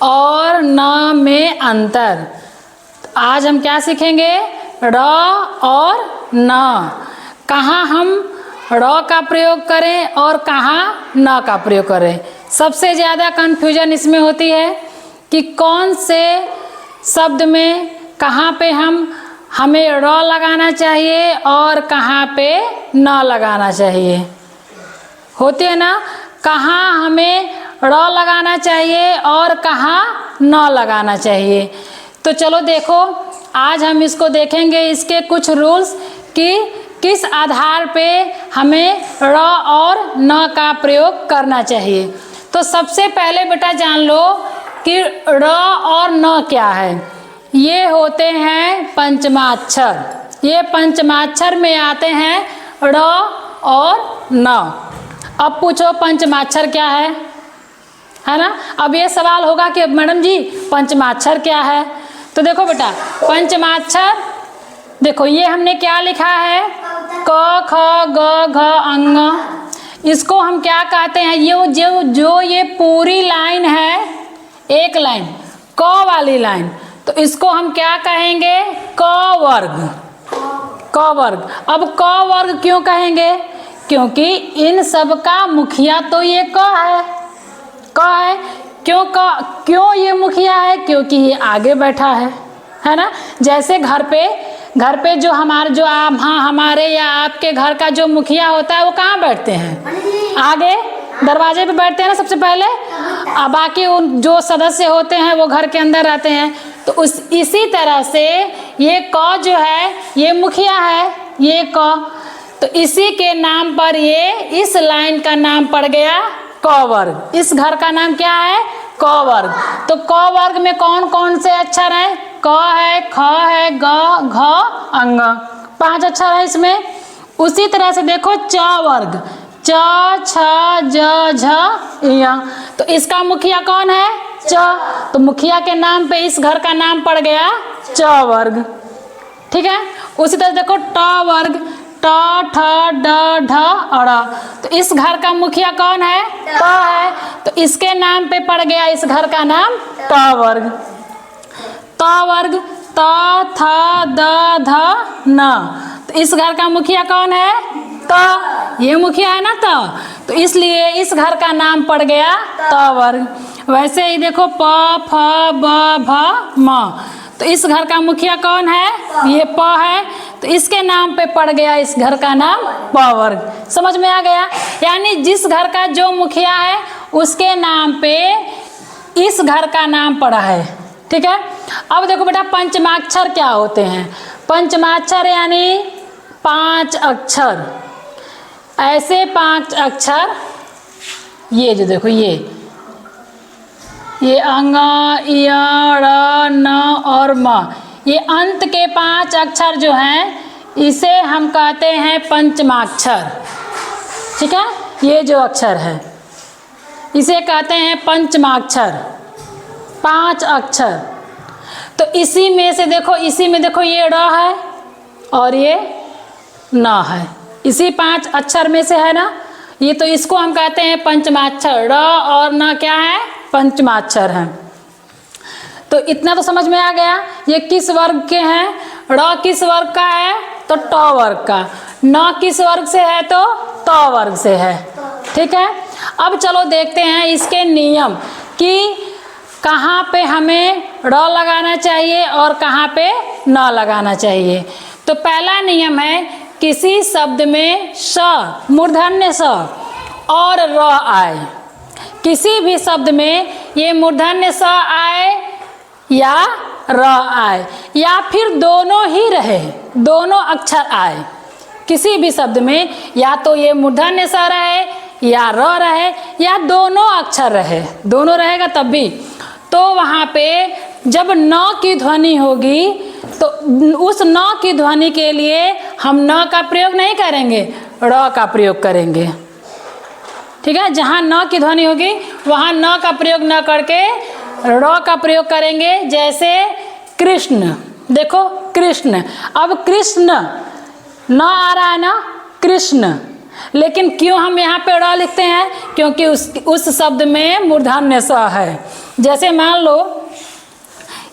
और न में अंतर। आज हम क्या सीखेंगे? र और न, कहाँ हम र का प्रयोग करें और कहाँ न का प्रयोग करें। सबसे ज़्यादा कन्फ्यूजन इसमें होती है कि कौन से शब्द में कहाँ पे हमें र लगाना चाहिए और कहाँ पे न लगाना चाहिए। होती है ना, कहाँ हमें र लगाना चाहिए और कहाँ न लगाना चाहिए। तो चलो देखो, आज हम इसको देखेंगे, इसके कुछ रूल्स कि किस आधार पे हमें र और न का प्रयोग करना चाहिए। तो सबसे पहले बेटा जान लो कि र और न क्या है। ये होते हैं पंचमाक्षर, ये पंचमाक्षर में आते हैं र और न। अब पूछो पंचमाक्षर क्या है ना। अब ये सवाल होगा कि मैडम जी पंचमाक्षर क्या है। तो देखो बेटा, पंचमाक्षर देखो, ये हमने क्या लिखा है? क ख ग घ अंग। इसको हम क्या कहते हैं? ये जो ये पूरी लाइन है, एक लाइन क वाली लाइन, तो इसको हम क्या कहेंगे? क वर्ग। क वर्ग। अब क वर्ग क्यों कहेंगे? क्योंकि इन सब का मुखिया तो ये क है। क है। क्यों ये मुखिया है? क्योंकि ये आगे बैठा है ना। जैसे घर पे जो हमारे या आपके घर का जो मुखिया होता है वो कहाँ बैठते हैं? आगे दरवाजे पे बैठते हैं ना सबसे पहले। बाकी उन जो सदस्य होते हैं वो घर के अंदर रहते हैं। तो इसी तरह से ये क जो है ये मुखिया है, ये क। तो इसी के नाम पर ये इस लाइन का नाम पड़ गया क वर्ग। इस घर का नाम क्या है? क वर्ग। तो क वर्ग में कौन कौन से अक्षर हैं? क है, ख है, ग घ अंग, 5 अक्षर है इसमें। उसी तरह से देखो च वर्ग, च छ ज झ य। तो इसका मुखिया कौन है? च। तो मुखिया के नाम पे इस घर का नाम पड़ गया च वर्ग। ठीक है। उसी तरह देखो ट वर्ग, ट ठ ड ढ अ। तो इस घर का मुखिया कौन है? ट है। तो इसके नाम पे पड़ गया इस घर का नाम ट वर्ग। त वर्ग, त थ द ध न। तो इस घर का मुखिया कौन है? त। ये मुखिया है ना त। तो इसलिए इस घर का नाम पड़ गया त वर्ग। वैसे ही देखो प फ ब भ म। तो इस घर का मुखिया कौन है? ये प है। तो इसके नाम पे पड़ गया इस घर का नाम प वर्ग। समझ में आ गया? यानी जिस घर का जो मुखिया है उसके नाम पे इस घर का नाम पड़ा है। ठीक है। अब देखो बेटा, पंचमाक्षर क्या होते हैं? पंचमाक्षर यानी 5 अक्षर। ऐसे 5 अक्षर, ये जो देखो ये अंग, य, र, न और म, ये अंत के 5 अक्षर जो हैं इसे हम कहते हैं पंचमाक्षर। ठीक है। ये जो अक्षर है इसे कहते हैं पंचमाक्षर, 5 अक्षर। तो इसी में देखो ये र है और ये न है, इसी 5 अक्षर में से है ना। ये तो इसको हम कहते हैं पंचमाक्षर। र और न क्या है? पंचमाक्षर हैं। तो इतना तो समझ में आ गया। ये किस वर्ग के हैं? र किस वर्ग का है? तो ट वर्ग का। न किस वर्ग से है? तो त वर्ग से है। ठीक है। अब चलो देखते हैं इसके नियम कि कहाँ पे हमें र लगाना चाहिए और कहाँ पे न लगाना चाहिए। तो पहला नियम है, किसी शब्द में स, मूर्धन्य स और र आए। किसी भी शब्द में ये मूर्धन्य स आए या र आए या फिर दोनों ही रहे, दोनों अक्षर आए। किसी भी शब्द में या तो ये मूर्धन्य स रहे या र रहे या दोनों अक्षर रहे, दोनों रहेगा तब भी। तो वहाँ पे जब न की ध्वनि होगी तो उस न की ध्वनि के लिए हम न का प्रयोग नहीं करेंगे, र का प्रयोग करेंगे। ठीक है। जहाँ न की ध्वनि होगी वहाँ न का प्रयोग न करके र का प्रयोग करेंगे। जैसे कृष्ण, देखो कृष्ण। अब कृष्ण न आ रहा है ना, कृष्ण, लेकिन क्यों हम यहाँ पे र लिखते हैं? क्योंकि उस शब्द में मूर्धन्य स है। जैसे मान लो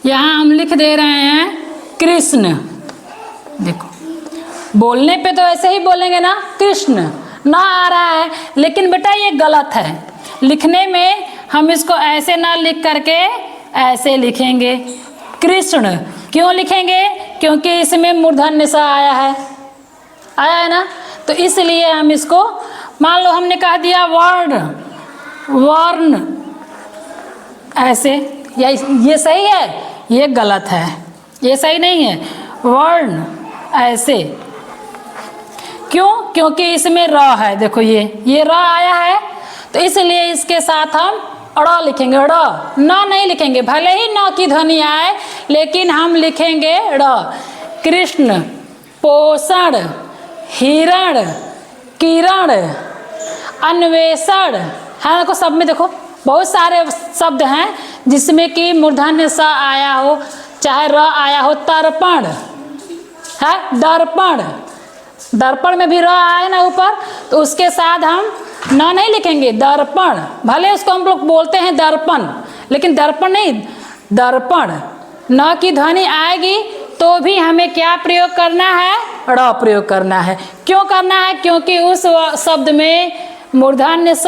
यहाँ हम लिख दे रहे हैं कृष्ण, देखो बोलने पे तो ऐसे ही बोलेंगे ना, कृष्ण ना आ रहा है, लेकिन बेटा ये गलत है। लिखने में हम इसको ऐसे ना लिख करके ऐसे लिखेंगे कृष्ण। क्यों लिखेंगे? क्योंकि इसमें मूर्धन्य स आया है ना, तो इसलिए हम इसको, मान लो हमने कह दिया वर्ण ऐसे, या ये सही है? ये गलत है, ये सही नहीं है। वर्ण ऐसे, क्यों? क्योंकि इसमें र है, देखो ये र आया है, तो इसलिए इसके साथ हम ड़ लिखेंगे, ड़, न नहीं लिखेंगे। भले ही न की ध्वनि आए, लेकिन हम लिखेंगे ड़। कृष्ण, पोषण, हिरण, किरण, अन्वेषण, है देखो सब में देखो बहुत सारे शब्द हैं जिसमें कि मूर्धन्य स आया हो, चाहे र आया हो। तर्पण है, दर्पण, दर्पण में भी र आया ना ऊपर, तो उसके साथ हम न नहीं लिखेंगे, दर्पण। भले उसको हम लोग बोलते हैं दर्पण, लेकिन दर्पण नहीं, दर्पण। न की ध्वनि आएगी तो भी हमें क्या प्रयोग करना है? ड़ प्रयोग करना है। क्यों करना है? क्योंकि उस शब्द में मूर्धन्य स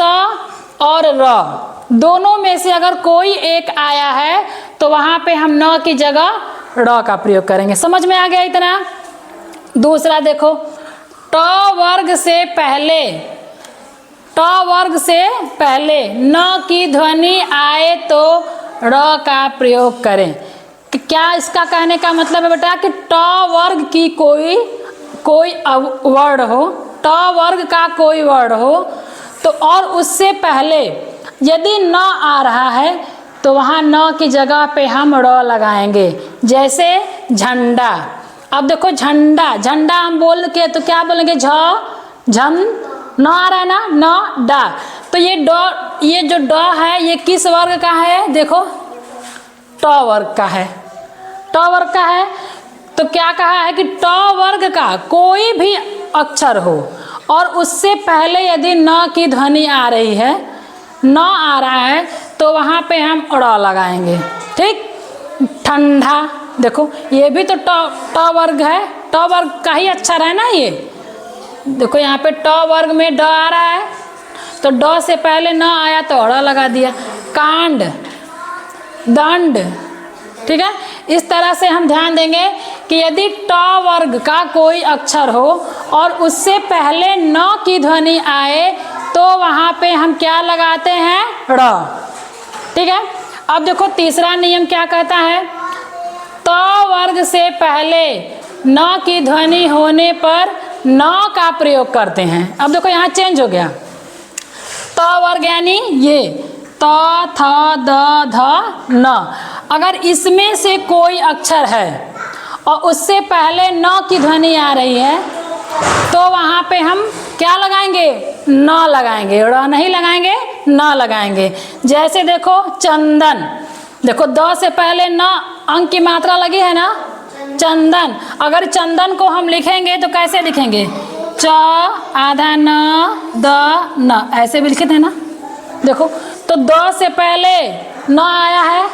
और र दोनों में से अगर कोई एक आया है तो वहाँ पे हम न की जगह ड़ का प्रयोग करेंगे। समझ में आ गया इतना? दूसरा देखो, ट वर्ग से पहले, ट वर्ग से पहले न की ध्वनि आए तो ड़ का प्रयोग करें। क्या इसका कहने का मतलब है बेटा कि ट वर्ग की कोई वर्ण हो, ट वर्ग का कोई वर्ण हो, तो और उससे पहले यदि न आ रहा है तो वहाँ न की जगह पे हम ड़ लगाएंगे। जैसे झंडा, अब देखो झंडा, झंडा हम बोल के तो क्या बोलेंगे? झन, न आ रहा है ना, न डा, तो ये जो ड है ये किस वर्ग का है? देखो ट वर्ग का है, ट वर्ग का है। तो क्या कहा है कि ट वर्ग का कोई भी अक्षर हो और उससे पहले यदि न की ध्वनि आ रही है, न आ रहा है, तो वहाँ पे हम ड़ लगाएंगे। ठीक, ठंडा, देखो ये भी तो ट वर्ग है, ट वर्ग का ही अक्षर है ना ये। देखो यहाँ पे ट वर्ग में ड आ रहा है, तो ड से पहले न आया तो ड़ लगा दिया। कांड, दंड, ठीक है। इस तरह से हम ध्यान देंगे कि यदि ट वर्ग का कोई अक्षर हो और उससे पहले न की ध्वनि आए तो वहाँ पे हम क्या लगाते हैं? ड़। ठीक है। अब देखो तीसरा नियम क्या कहता है? त वर्ग से पहले न की ध्वनि होने पर न का प्रयोग करते हैं। अब देखो यहाँ चेंज हो गया, त वर्ग यानी ये त, थ, द, ध, न। अगर इसमें से कोई अक्षर है और उससे पहले न की ध्वनि आ रही है तो वहाँ पे हम क्या लगाएंगे? न लगाएंगे, ड़ नहीं लगाएंगे, न लगाएंगे। जैसे देखो चंदन, देखो द से पहले न अंक की मात्रा लगी है ना, चंदन। अगर चंदन को हम लिखेंगे तो कैसे लिखेंगे? च आधा न, द न, ऐसे भी लिखे थे ना। देखो तो द से पहले न आया है,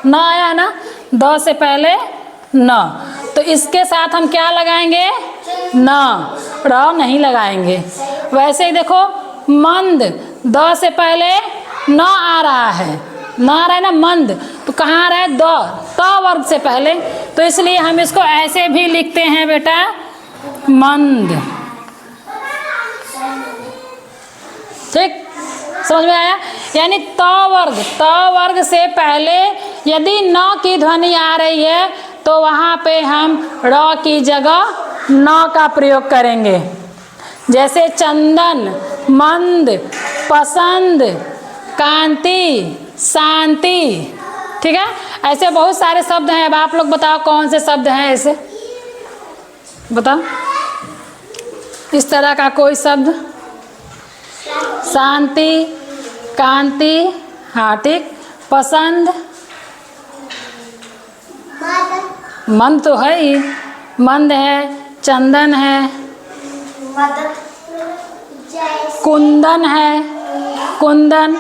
न आया है ना, द से पहले न, तो इसके साथ हम क्या लगाएंगे? न, ड़ नहीं लगाएंगे। वैसे ही देखो मंद, द से पहले न आ रहा है, न आ रहा है ना मंद, तो कहाँ आ रहा है? द, त वर्ग से पहले, तो इसलिए हम इसको ऐसे भी लिखते हैं बेटा, मंद। ठीक, समझ में आया? यानी त वर्ग से पहले यदि न की ध्वनि आ रही है तो वहाँ पे हम ड़ की जगह न का प्रयोग करेंगे। जैसे चंदन, मंद, पसंद, कांति, शांति। ठीक है, ऐसे बहुत सारे शब्द हैं। अब आप लोग बताओ कौन से शब्द हैं ऐसे, बताओ इस तरह का कोई शब्द? शांति, कांति, हाँ ठीक, पसंद, मन तो है ही, मंद है, चंदन है, कुंदन है, कुंदन,